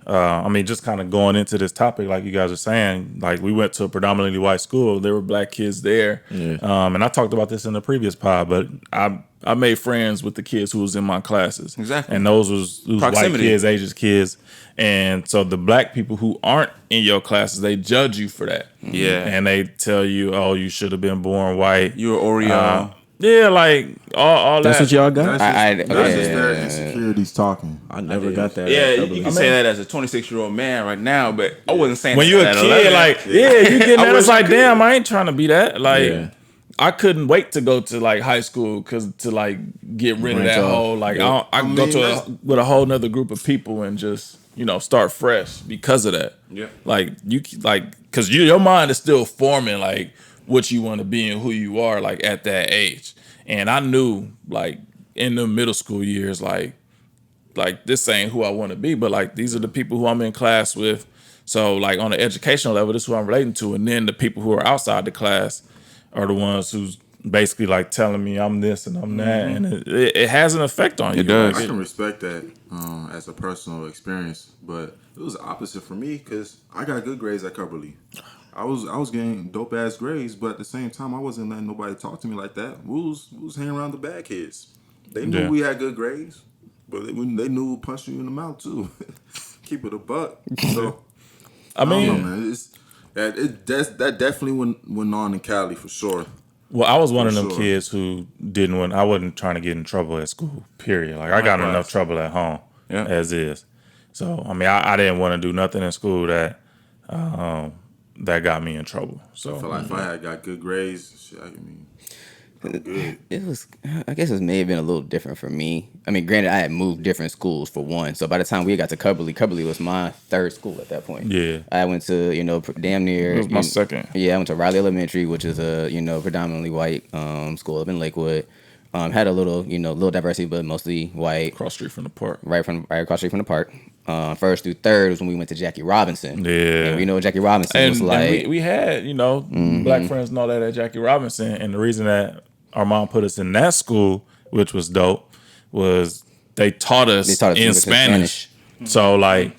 I mean, just kind of going into this topic, like you guys are saying, like we went to a predominantly white school. There were black kids there. Yeah. And I talked about this in the previous pod, but I made friends with the kids who was in my classes. Exactly. And those was white kids, Asian kids. And so the black people who aren't in your classes, they judge you for that. Yeah. And they tell you, oh, you should have been born white. You were Oreo. Yeah, like all That's that. what y'all got? That's just their insecurities talking. I never got that. Yeah, you can say that as a 26-year-old man right now, but I wasn't saying When that you're a at kid, 11. like, you get that. It's like, damn, I ain't trying to be that. Like, Yeah. I couldn't wait to go to like high school to like get rid of Branch that off. whole like I can go to with a whole nother group of people and just start fresh because of that. Yeah. Like because your mind is still forming like what you want to be and who you are like at that age. And I knew like in the middle school years like this ain't who I want to be, but like these are the people who I'm in class with. So like on the educational level, this is who I'm relating to, and then the people who are outside the class are the ones who's basically like telling me I'm this and I'm that, and it has an effect on you. It does. I can respect that as a personal experience, but it was the opposite for me because I got good grades at Cumberland. I was getting dope ass grades, but at the same time, I wasn't letting nobody talk to me like that. We was hanging around the bad kids. They knew we had good grades, but they knew punching you in the mouth too. Keep it a buck. So I mean, don't know, man. That definitely went on in Cali for sure. well, I was one of them sure. kids who didn't want. I wasn't trying to get in trouble at school. Period. Like I got in enough trouble at home as is. So I mean, I didn't want to do nothing in school that got me in trouble. So I feel like if I had got good grades, shit, I'm good. It was, I guess it may have been a little different for me. I mean, granted, I had moved different schools for one. So by the time we got to Cumberland was my third school at that point. Yeah. I went to, damn near. It was my second. Yeah, I went to Riley Elementary, which is a, predominantly white school up in Lakewood. Had a little, little diversity, but mostly white. Cross street from the park. Right across the street from the park. First through third was when we went to Jackie Robinson. Yeah. And we know Jackie Robinson was like. And we had, black friends and all that at Jackie Robinson. And the reason that our mom put us in that school, which was dope, was they taught us in Spanish. So like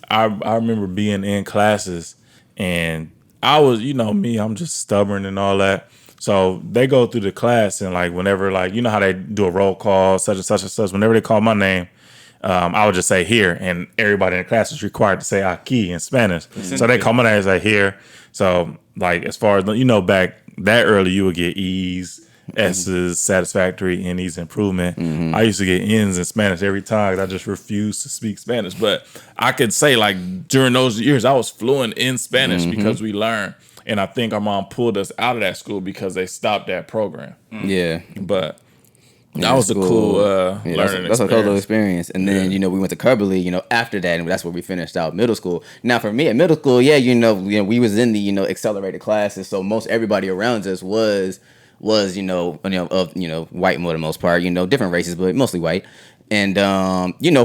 I remember being in classes and I was, me, I'm just stubborn and all that. So they go through the class and like whenever like how they do a roll call, such and such and such, whenever they call my name, I would just say here, and everybody in the class is required to say aquí in Spanish. So they call my name and say here. So like as far as back that early, you would get E's, S's, satisfactory, N's, improvement. I used to get N's in Spanish every time because I just refused to speak Spanish. But I could say like during those years, I was fluent in Spanish because we learned. And I think our mom pulled us out of that school because they stopped that program. Yeah. But that was a cool learning experience. That's a cool little experience. And then, we went to Cumberland, after that, and that's where we finished out middle school. Now, for me, at middle school, we was in the, accelerated classes, so most everybody around us was white for the most part, different races, but mostly white. And,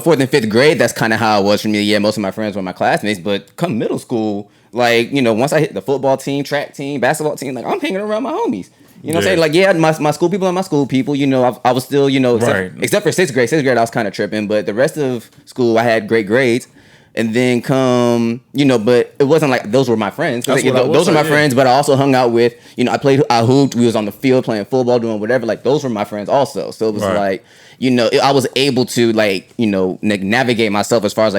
fourth and fifth grade, that's kind of how it was for me. Yeah, most of my friends were my classmates, but come middle school, like, once I hit the football team, track team, basketball team, like, I'm hanging around my homies. You know what I'm saying? Like, yeah, my school people are my school people. I was still, Right. except for sixth grade. Sixth grade, I was kind of tripping. But the rest of school, I had great grades. And then come, but it wasn't like those were my friends. That's what I will Those are say, my yeah. friends, but I also hung out with, I hooped, we was on the field playing football, doing whatever. Like those were my friends also. So it was Right. like, I was able to navigate myself as far as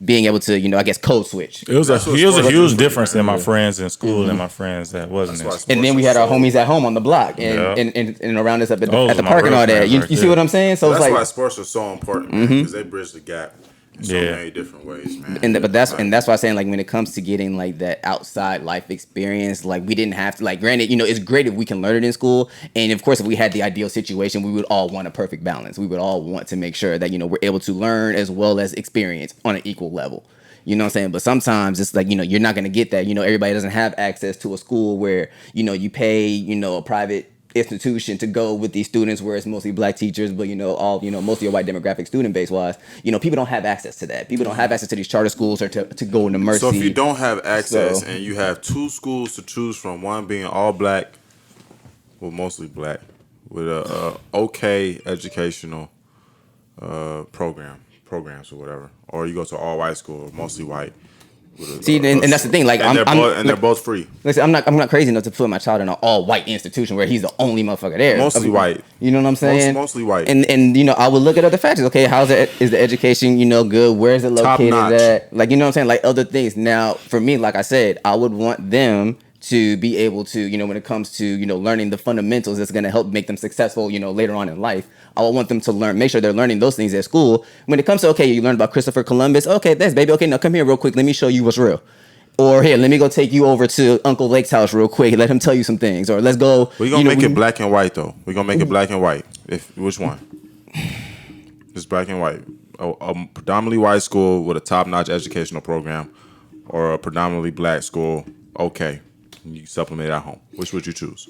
being able to, I guess code switch. It was That's a what huge sports is, difference in my yeah. friends in school and my friends that wasn't in That's why school. And then we had our homies at home on the block Yeah. and around us up at Those the are my park and real all that. friends You right see there. what I'm saying? So That's it's why like, sports are so important, man, because they bridge the gap in so Yeah. many different ways, man. but that's why I'm saying when it comes to getting that outside life experience, we didn't have to granted, it's great if we can learn it in school, and of course if we had the ideal situation, we would all want a perfect balance. We would all want to make sure that we're able to learn as well as experience on an equal level. You know what I'm saying? But sometimes it's you're not going to get that. Everybody doesn't have access to a school where, you pay, a private institution to go with these students where it's mostly black teachers, but, mostly a white demographic student base wise. People don't have access to that. People don't have access to these charter schools or to go into Mercy. So if you don't have access So- and you have two schools to choose from, one being all black, well, mostly black, with a okay educational programs or whatever, or you go to all white school, mostly white. See, and that's the thing. They're both free. Listen, I'm not crazy enough to put my child in an all white institution where he's the only motherfucker there. Mostly white. You know what I'm saying? Mostly white. And I would look at other factors. Okay, is the education good? Where is it located Top-notch. at? You know what I'm saying? Other things. Now, for me, like I said, I would want them to be able to, when it comes to, learning the fundamentals that's going to help make them successful, later on in life. I would want them to make sure they're learning those things at school. When it comes to, okay, you learned about Christopher Columbus. Okay, that's baby. Okay, now come here real quick. Let me show you what's real. Or here, let me go take you over to Uncle Lake's house real quick. Let him tell you some things. Or let's go. We're gonna make it black and white though. We're gonna make it black and white. Which one? Just black and white. A predominantly white school with a top-notch educational program, or a predominantly black school. Okay, you supplement at home. Which would you choose?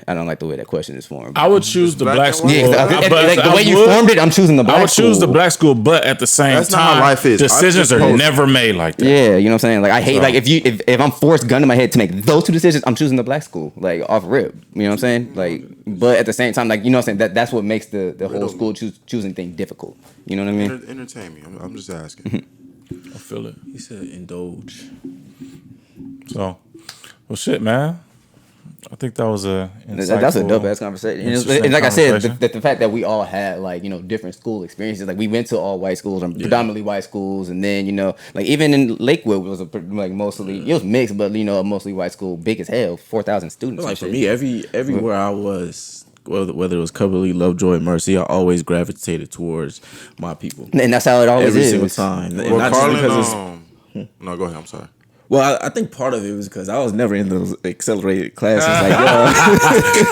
I don't like the way that question is formed. I would choose the black black and school. white? Yeah, but the I way you would- formed it, I'm choosing the black I would choose the school. black school, but at the same That's not time, how life is. decisions I'm are just never made like that. Yeah, you know what I'm saying? I hate So- if I'm forced gun to my head to make those two decisions, I'm choosing the black school, off rip. You know what I'm saying? But at the same time, you know what I'm saying? That's what makes the whole school choosing thing difficult. You know what I mean? Entertain me. I'm just asking. I feel it. He said indulge. So, well, shit, man. I think that was That's a dope ass conversation. interesting And like I said, conversation. the fact that we all had different school experiences. We went to all white schools or predominantly white schools, and then even in Lakewood it was mostly it was mixed, but a mostly white school, big as hell, 4,000 students. and For shit. me, everywhere I was, whether it was Cumberland, Lovejoy, Mercy, I always gravitated towards my people And that's how it always every is. single time. And Well, not just Carlin, because it's no, go ahead. I'm sorry. well, I think part of it was because I was never in those accelerated classes.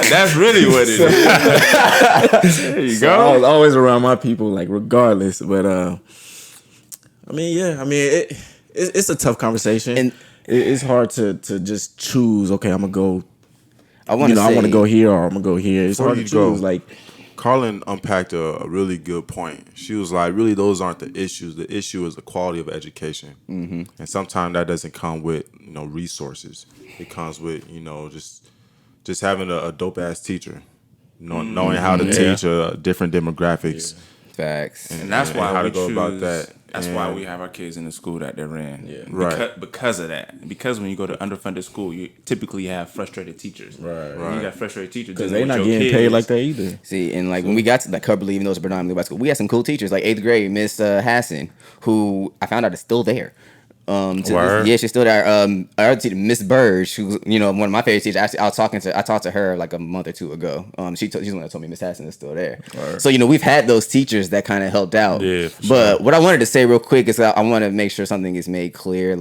That's really what it is. There you So I was always around my people, regardless. But it's a tough conversation, And- and it's hard to just choose. Okay, I'm gonna go. I want I want to go here or I'm gonna go here. It's Before hard to you go, choose. Carlin unpacked a really good point. She was like, really, those aren't the issues. The issue is the quality of education. Mm-hmm. And sometimes that doesn't come with, resources. It comes with, just having a dope-ass teacher, knowing how to teach different demographics. Facts. And that's And why how we to go choose, about that. That's And- why we have our kids in the school that they're in. Yeah. Right. Because of that. Because when you go to underfunded school, you typically have frustrated teachers. Right. You got frustrated teachers Because dealing they're with not your getting kids. paid like that either. See, and when we got to Cumberland, even though it's a predominantly white school, we had some cool teachers. 8th grade, Miss Hassan, who I found out is still there. Word. Yeah, she's still there. Our teacher, Miss Burge, who's one of my favorite teachers. Actually, I talked to her a month or two ago. She's the one that told me Miss Hassan is still there. Word. So we've had those teachers that kind of helped out. Yeah, for But what I wanted to say real quick is I want to make sure something is made clear.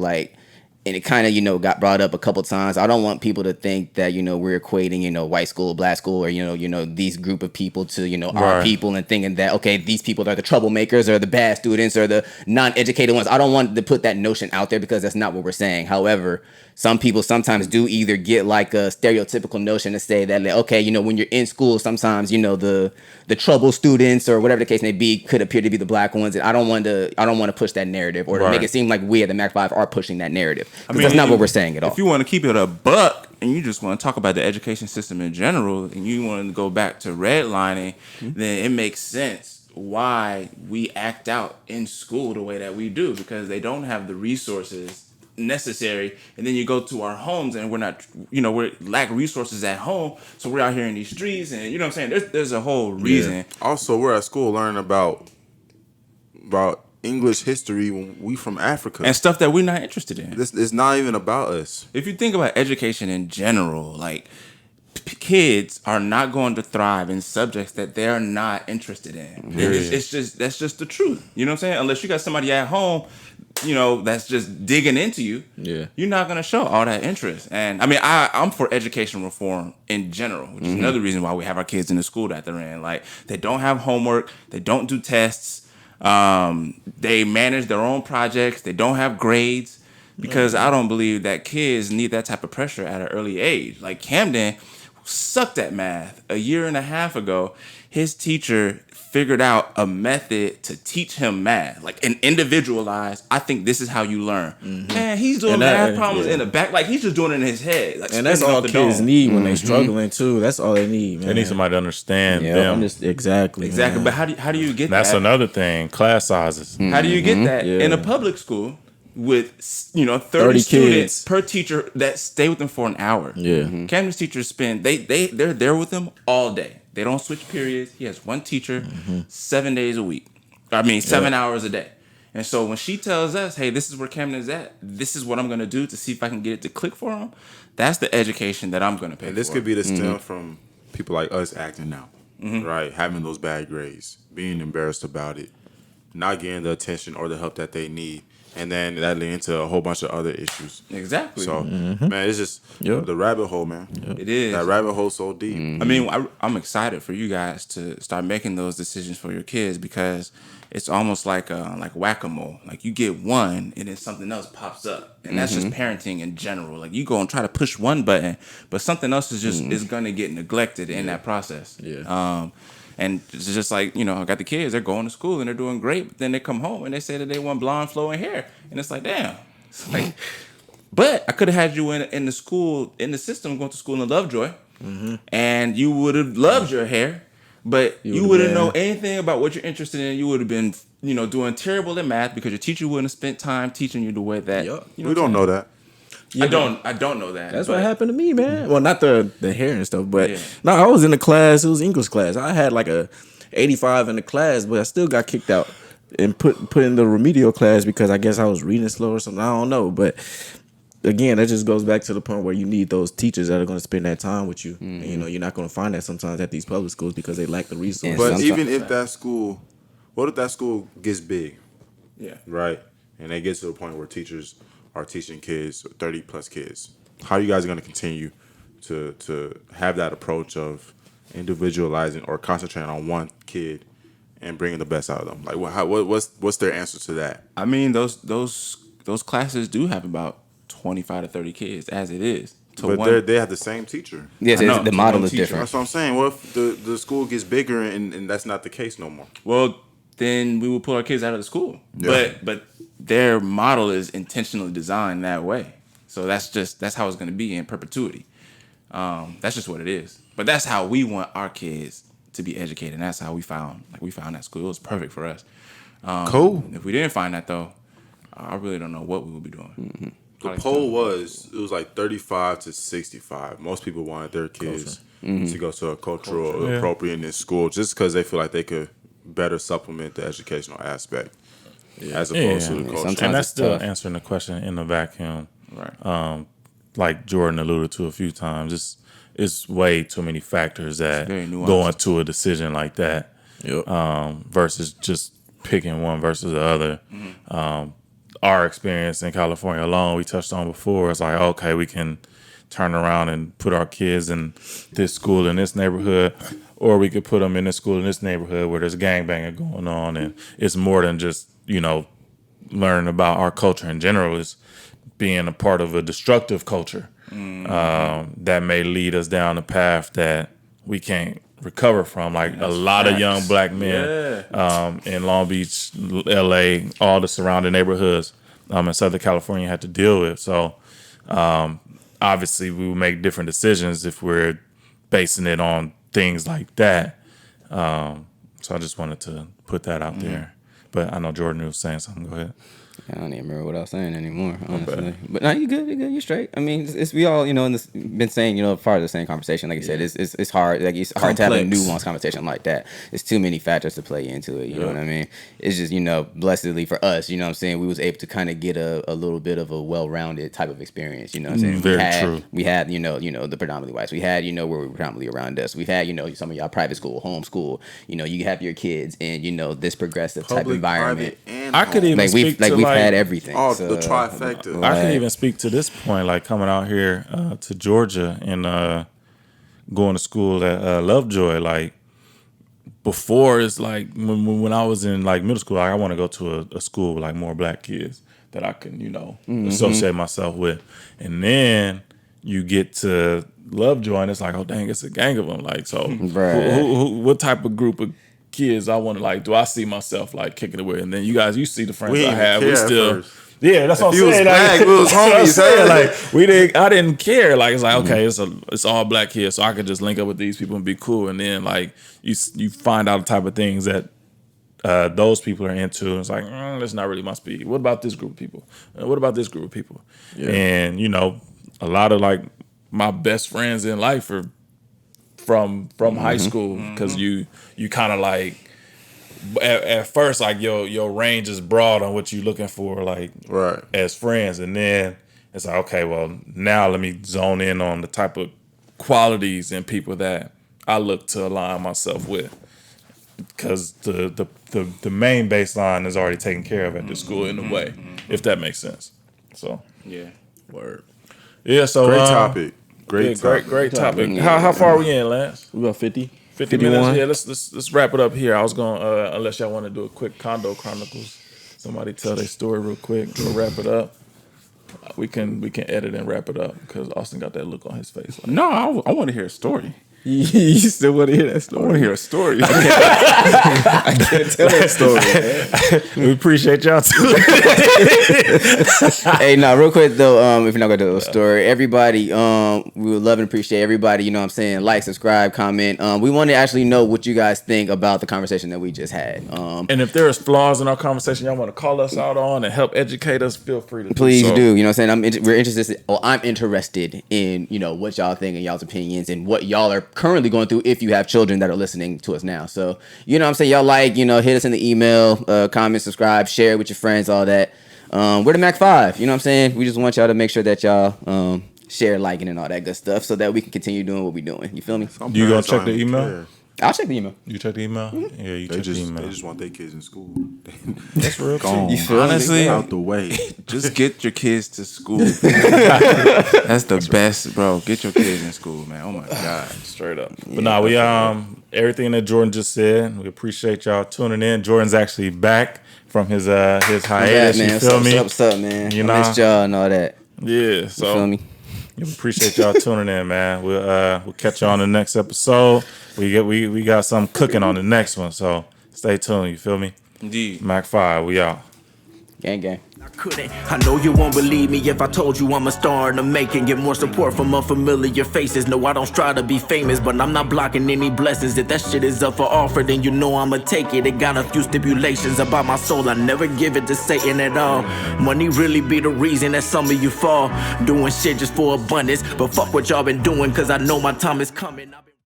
And it kind of, got brought up a couple times. I don't want people to think that, we're equating, white school, black school, or, these group of people to, our Right. people, and thinking that, okay, these people are the troublemakers or the bad students or the non-educated ones. I don't want to put that notion out there because that's not what we're saying. However, some people sometimes do either get a stereotypical notion to say that, okay, when you're in school, sometimes, the trouble students or whatever the case may be could appear to be the black ones. And I don't want to push that narrative or to make Right. it seem like we at the Mac 5 are pushing that narrative. That's not what we're saying at all. If you want to keep it a buck and you just want to talk about the education system in general and you want to go back to redlining, then it makes sense why we act out in school the way that we do, because they don't have the resources necessary. And then you go to our homes and we're not, we lack resources at home, so we're out here in these streets, and you know what I'm saying, there's a whole reason. Also, we're at school learning about English history when we from Africa. And stuff that we're not interested in. This is not even about us. If you think about education in general, like kids are not going to thrive in subjects that they're not interested in. That's just the truth. You know what I'm saying? Unless you got somebody at home, that's just digging into you. Yeah. You're not going to show all that interest. And I mean, I'm for education reform in general, which is another reason why we have our kids in the school that they're in. Like, they don't have homework, they don't do tests, they manage their own projects, they don't have grades, because I don't believe that kids need that type of pressure at an early age. Like, Camden sucked at math a year and a half ago. His teacher figured out a method to teach him math, like an individualized. I think this is how you learn. Man, he's doing math problems in the back, like he's just doing it in his head. Like, and that's all kids need when they struggling too. That's all they need, man. They need somebody to understand them. Exactly. Man. But how do you get That's that? another thing. Class sizes. How do you get that in a public school with 30 students kids per teacher that stay with them for an hour? Yeah. Camden's teachers spend they're there with them all day. They don't switch periods. He has one teacher 7 days a week. 7 hours a day. And so when she tells us, hey, this is where Camden is at, this is what I'm going to do to see if I can get it to click for him, that's the education that I'm going to pay for. And this could be the stem from people like us acting out, right? Having those bad grades, being embarrassed about it, not getting the attention or the help that they need. And then that leads into a whole bunch of other issues. Exactly. So, man, it's just the rabbit hole, man. It is. That rabbit hole so deep. I mean, I'm excited for you guys to start making those decisions for your kids, because it's almost like whack-a-mole. Like, you get one and then something else pops up. And that's just parenting in general. Like, you go and try to push one button, but something else is just is going to get neglected in that process. Yeah. And it's just like, I got the kids, they're going to school and they're doing great, but then they come home and they say that they want blonde flowing hair. And it's like, damn. It's like, but I could have had you in the school, in the system, going to school in Lovejoy, and you would have loved your hair, but you wouldn't know anything about what you're interested in. You would have been, doing terrible in math because your teacher wouldn't have spent time teaching you the way that. We don't know that. I don't know that. That's what happened to me, man. Well, not the hair and stuff, but no, I was in the class. It was English class. I had like a 85 in the class, but I still got kicked out and put in the remedial class because I guess I was reading slow or something. I don't know, but again, that just goes back to the point where you need those teachers that are going to spend that time with you. And, you're not going to find that sometimes at these public schools because they lack the resources. But even if that school, what if that school gets big? Yeah. Right? And they get to the point where teachers are teaching kids, 30 plus kids. How are you guys going to continue to have that approach of individualizing or concentrating on one kid and bringing the best out of them? Like, what's their answer to that? I mean, those classes do have about 25 to 30 kids as it is. But they have the same teacher. Yes, the model is different. That's what I'm saying. What if the school gets bigger and that's not the case no more? Well, then we will pull our kids out of the school. Yeah. But their model is intentionally designed that way. So that's how it's going to be in perpetuity. That's just what it is. But that's how we want our kids to be educated. And that's how we found that school. It was perfect for us. Cool. If we didn't find that though, I really don't know what we would be doing. The poll was like 35 to 65. Most people wanted their kids to go to a cultural appropriateness school just because they feel like they could better supplement the educational aspect as opposed to the culture. Sometimes And that's it's still tough. answering the question in the vacuum. Right. Like Jordan alluded to a few times, it's way too many factors that very nuanced. go into a decision like that. Yep. Versus just picking one versus the other. Our experience in California alone, we touched on before, it's like, okay, we can turn around and put our kids in this school in this neighborhood, or we could put them in this school in this neighborhood where there's gangbanging going on, and it's more than just, learning about our culture in general. It's being a part of a destructive culture that may lead us down a path that we can't recover from. Like a lot of young black men in Long Beach, LA, all the surrounding neighborhoods in Southern California had to deal with. So obviously we would make different decisions if we're basing it on things like that. So I just wanted to put that out there. But I know Jordan was saying something. Go ahead. I don't even remember what I was saying anymore, honestly. But no, you good, you're straight. I mean, it's we all, in this been saying, part of the same conversation. Like I said, it's hard. Like it's hard to have a nuanced conversation like that. It's too many factors to play into it. You know what I mean? It's just, blessedly for us, what I'm saying, we was able to kind of get a little bit of a well-rounded type of experience. You know what I'm saying? Very true. We had, the predominantly whites. We had, where we were predominantly around us. We've had, some of y'all private school, homeschool. You have your kids and this progressive Public, type environment. I could even speak to we've had everything. all so, the trifecta. I can even speak to this point, like coming out here to Georgia and going to school at Lovejoy. Like before, it's like when I was in like middle school, like, I want to go to a school with like more black kids that I can, associate myself with. And then you get to Lovejoy, and it's like, oh dang, it's a gang of them. Like, so what type of group of kids I want to like? Do I see myself like kicking it with? And then you see the friends I have. We still. Yeah, that's what I'm saying. Black, like, we was homies. Like I didn't care. Like it's like okay, it's all black kids, so I could just link up with these people and be cool. And then like you find out the type of things that those people are into. And it's like that's not really my speed. What about this group of people? What about this group of people? Yeah. And a lot of like my best friends in life are from high school because you kind of like. At first, like your range is broad on what you're looking for, like as friends, and then it's like, okay, well now let me zone in on the type of qualities and people that I look to align myself with, because the main baseline is already taken care of at the school in a way, if that makes sense. So Word. Yeah, so Great topic. Great topic. How far are we in, Lance? We about 50. 50 minutes. Yeah, let's wrap it up here. I was going unless y'all want to do a quick Condo Chronicles. Somebody tell their story real quick. We'll wrap it up. We can edit and wrap it up because Austin got that look on his face. Like, No, I want to hear a story. You still want to hear that I story? want to hear a story. I can't tell that story, man. we appreciate y'all too. Hey, no, real quick though, if you're not gonna do a story, everybody, we would love and appreciate everybody, like, subscribe, comment. We want to actually know what you guys think about the conversation that we just had. And if there's flaws in our conversation y'all want to call us out on and help educate us, feel free to please do. You know what I'm saying? I'm interested in, what y'all think and y'all's opinions and what y'all are currently going through if you have children that are listening to us now. So, I'm saying, y'all hit us in the email, comment, subscribe, share with your friends, all that. We're the Mac 5, you know what I'm saying? We just want y'all to make sure that y'all share, liking, and all that good stuff so that we can continue doing what we're doing. You feel me? You gonna check the email? I'll check the email. You check the email? Mm-hmm. Yeah, check the email. They just want their kids in school. That's real Gone. You feel Honestly, out the way. Just get your kids to school. That's the best, bro. Get your kids in school, man. Oh my God. Straight up. But nah, we everything that Jordan just said, we appreciate y'all tuning in. Jordan's actually back from his hiatus. Man, you feel me? What's up, man? You I know? missed y'all and all that. Yeah, so You feel me? we appreciate y'all tuning in, man. We'll catch y'all on the next episode. We got something cooking on the next one, so stay tuned. You feel me? Indeed. Mac 5, we out. Gang. I know you won't believe me if I told you I'm a star in the making. Get more support from unfamiliar faces. No, I don't strive to be famous, but I'm not blocking any blessings. If that shit is up for offer, then you know I'ma take it. It got a few stipulations about my soul. I never give it to Satan at all. Money really be the reason that some of you fall. Doing shit just for abundance, but fuck what y'all been doing, cause I know my time is coming.